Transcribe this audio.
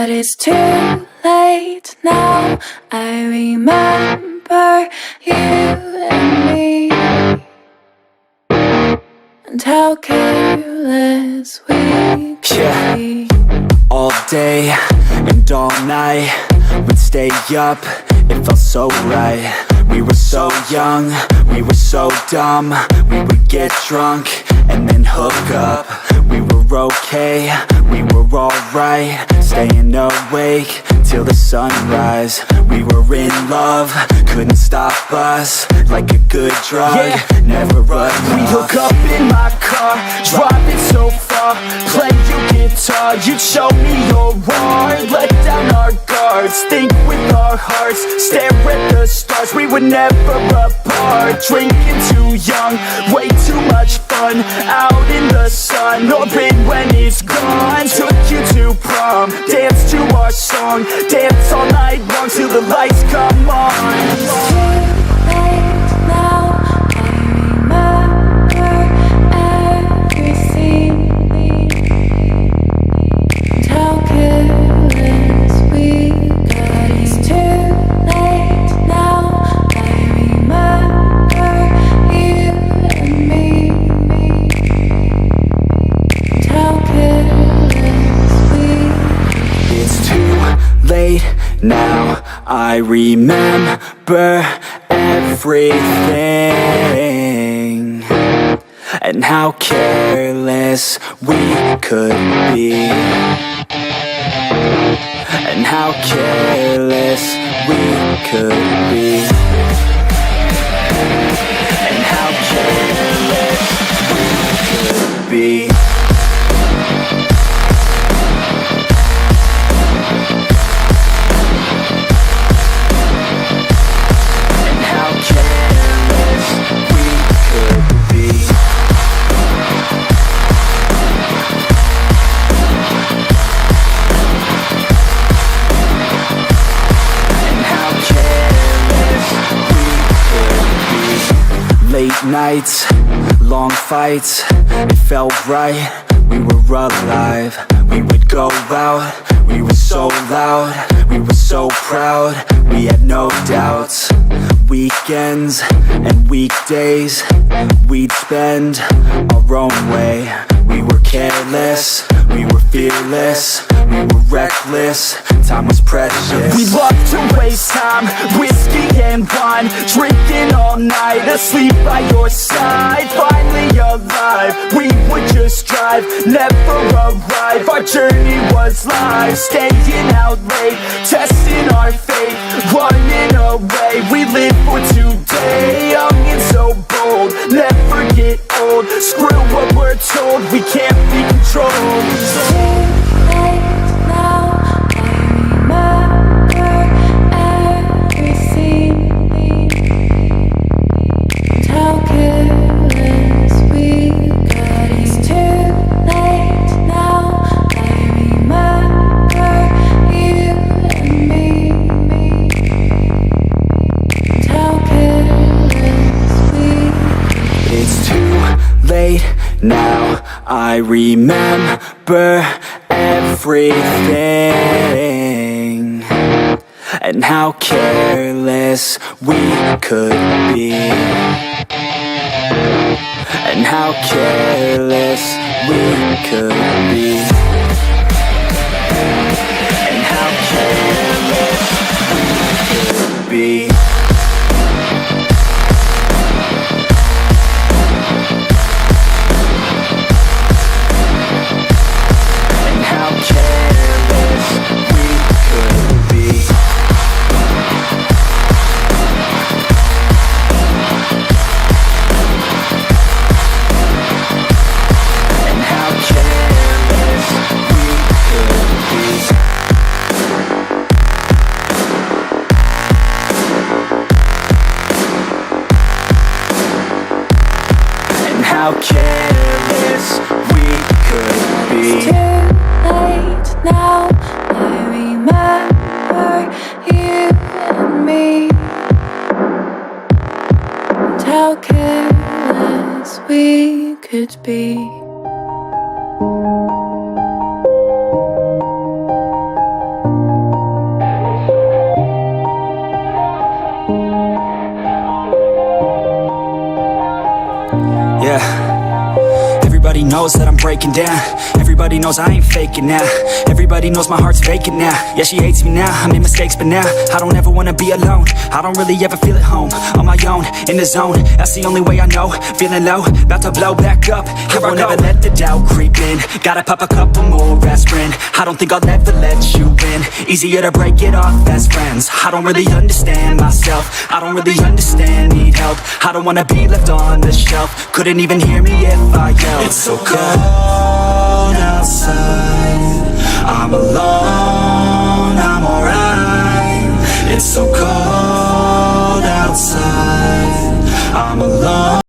But it's too late now. I remember you and me, and how careless we could be. All day and all night, we'd stay up, it felt so right. We were so young, we were so dumb. We would get drunk and then hook up. We were okay, we were alright, staying awake till the sunrise. We were in love, couldn't stop us, like a good drug, never run off. We'd hook up in my car, driving so far, play your guitar, you'd show me your art, let down our guards, think with our hearts, stare at the stars. We were never apart, drinking too young, way too much fun, out in the sun, orbit when it's gone. Took you to prom, dance to our song, dance all night long till the lights come on. It's too late now. I remember everything, and how careless we got. It's too late now. I remember you and me, and how careless we got. It's too late now, I remember everything, and how careless we could be, and how careless we could be, and how careless we could be. Late nights, long fights, it felt right, we were alive. We would go out, we were so loud, we were so proud, we had no doubts. Weekends and weekdays, we'd spend our own way. We were careless, we were fearless, we were reckless, time was precious. We loved to waste time, whiskey and wine, drinking all night, asleep by your side. Finally alive, we would just drive, never arrive. Our journey was live, staying out late, testing our fate, running away. We live for today, young and so bold, never get old. Screw what we're told, we can't be controlled. It's too late now. I remember everything, and how careless we got. It's too late now. I remember you and me, and how careless we got. It's too late now, I remember everything, and how careless we could be, and how careless we could be, and how careless we could be. How careless we could be. It's too late now. I remember you and me, and how careless we could be. yeah. Everybody knows that I'm breaking down. Everybody knows I ain't faking now. Everybody knows my heart's vacant now. Yeah, she hates me now, I made mistakes but now I don't ever wanna be alone. I don't really ever feel at home. On my own, in the zone, that's the only way I know. Feeling low, about to blow back up. Here I won't ever let the doubt creep in. Gotta pop a couple more aspirin. I don't think I'll ever let you in. Easier to break it off best friends. I don't really understand myself. I don't really understand, need help. I don't wanna be left on the shelf. Couldn't even hear me if I yelled. It's so cold outside, I'm alone, I'm alright. It's so cold outside, I'm alone.